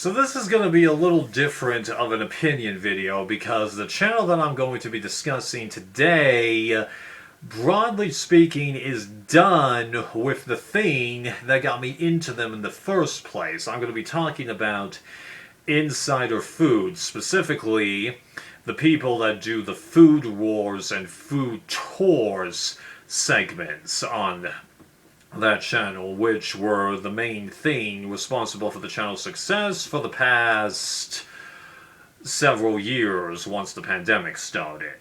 So this is going to be a little different of an opinion video because the channel that I'm going to be discussing today, broadly speaking, is done with the thing that got me into them in the first place. I'm going to be talking about insider food, specifically the people that do the food wars and food tours segments on that channel, which were the main thing responsible for the channel's success for the past several years once the pandemic started.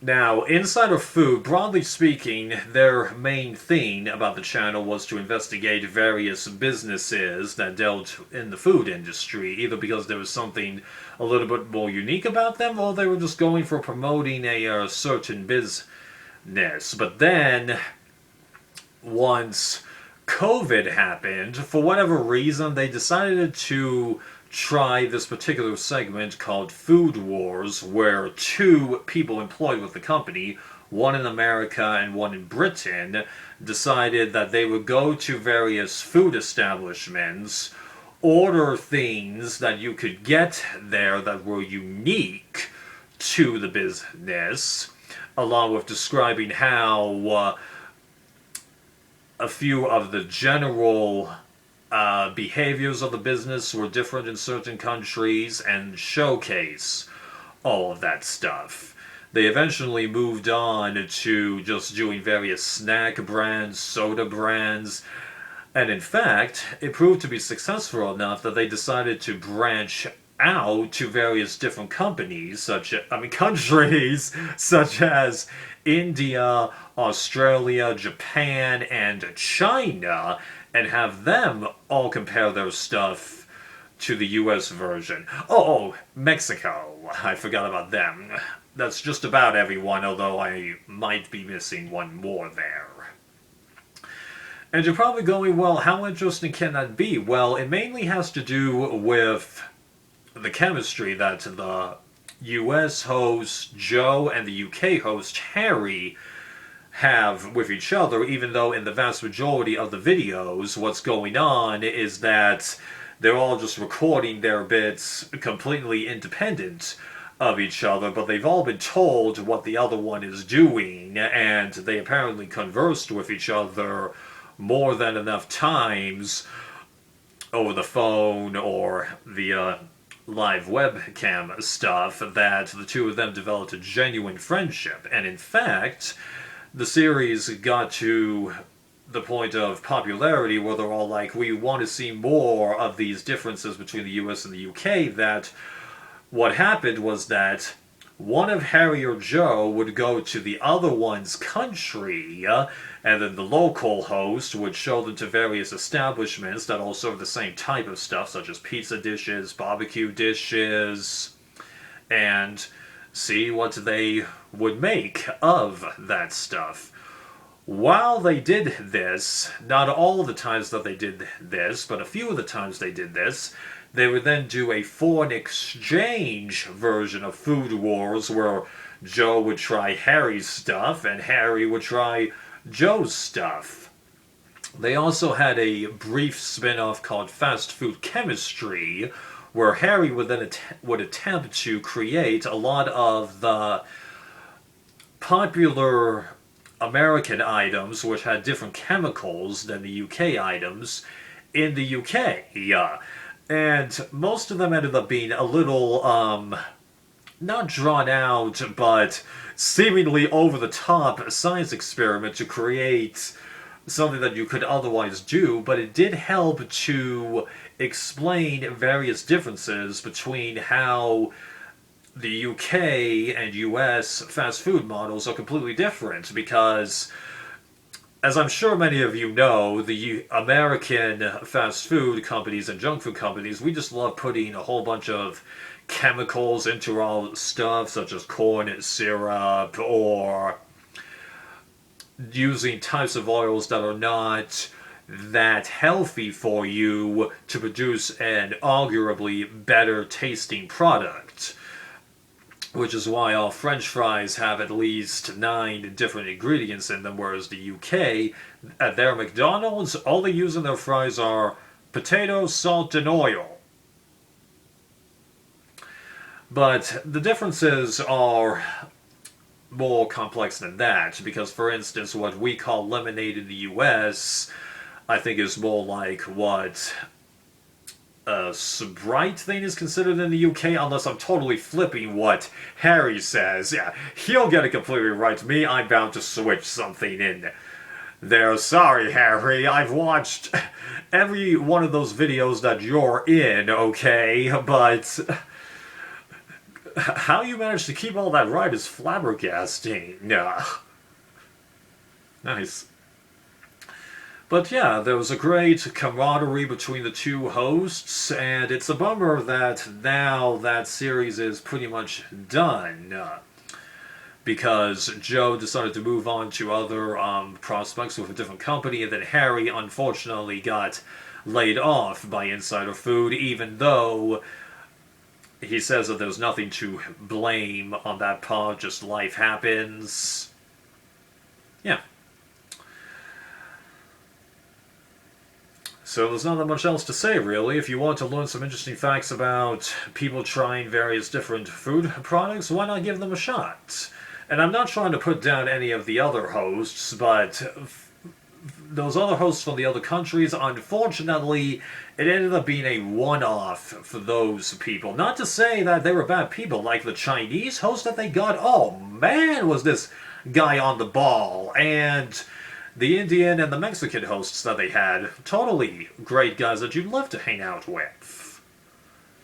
Now, Insider Food, broadly speaking, their main thing about the channel was to investigate various businesses that dealt in the food industry, either because there was something a little bit more unique about them, or they were just going for promoting a certain business. But then, once COVID happened, for whatever reason, they decided to try this particular segment called Food Wars, where two people employed with the company, one in America and one in Britain, decided that they would go to various food establishments, order things that you could get there that were unique to the business, along with describing how a few of the general behaviors of the business were different in certain countries, and showcase all of that stuff. They eventually moved on to just doing various snack brands, soda brands, and in fact, it proved to be successful enough that they decided to branch out to various different countries such as India, Australia, Japan, and China, and have them all compare their stuff to the US version. Oh, Mexico. I forgot about them. That's just about everyone, although I might be missing one more there. And you're probably going, well, how interesting can that be? Well, it mainly has to do with the chemistry that the US host Joe and the UK host Harry have with each other, even though in the vast majority of the videos what's going on is that they're all just recording their bits completely independent of each other, but they've all been told what the other one is doing, and they apparently conversed with each other more than enough times over the phone or the live webcam stuff that the two of them developed a genuine friendship. And in fact, the series got to the point of popularity where they're all like, we want to see more of these differences between the US and the UK. That what happened was that one of Harry or Joe would go to the other one's country, and then the local host would show them to various establishments that all serve the same type of stuff, such as pizza dishes, barbecue dishes, and see what they would make of that stuff. While they did this, not all the times that they did this, but a few of the times they did this, they would then do a foreign exchange version of Food Wars where Joe would try Harry's stuff and Harry would try Joe's stuff. They also had a brief spin-off called Fast Food Chemistry, where Harry would then would attempt to create a lot of the popular American items, which had different chemicals than the UK items, in the UK. And most of them ended up being a little, not drawn out, but seemingly over-the-top science experiment to create something that you could otherwise do, but it did help to explain various differences between how the UK and US fast food models are completely different, because as I'm sure many of you know, the American fast food companies and junk food companies, we just love putting a whole bunch of chemicals into our stuff, such as corn syrup, or using types of oils that are not that healthy for you to produce an arguably better tasting product. Which is why all French fries have at least 9 different ingredients in them, whereas the UK, at their McDonald's, all they use in their fries are potatoes, salt, and oil. But the differences are more complex than that, because for instance, what we call lemonade in the US, I think is more like what a Sprite thing is considered in the UK, unless I'm totally flipping what Harry says. Yeah, he'll get it completely right. Me, I'm bound to switch something in there. Sorry, Harry, I've watched every one of those videos that you're in, okay? But how you managed to keep all that right is flabbergasting. Nah. Nice. But yeah, there was a great camaraderie between the two hosts, and it's a bummer that now that series is pretty much done. Because Joe decided to move on to other prospects with a different company, and then Harry unfortunately got laid off by Insider Food, even though he says that there's nothing to blame on that part, just life happens. Yeah. So there's not that much else to say, really. If you want to learn some interesting facts about people trying various different food products, why not give them a shot? And I'm not trying to put down any of the other hosts, but those other hosts from the other countries, unfortunately, it ended up being a one-off for those people. Not to say that they were bad people, like the Chinese host that they got. Oh man, was this guy on the ball. And the Indian and the Mexican hosts that they had, totally great guys that you'd love to hang out with.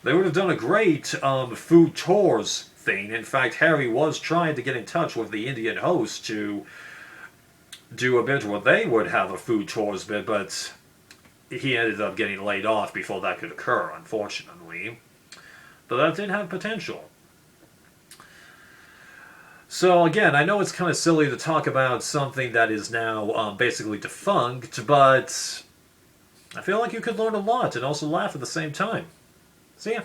They would have done a great food tours thing. In fact, Harry was trying to get in touch with the Indian host to do a bit where they would have a food tours bit, but he ended up getting laid off before that could occur, unfortunately. But that did have potential. So again, I know it's kind of silly to talk about something that is now basically defunct, but I feel like you could learn a lot and also laugh at the same time. See ya.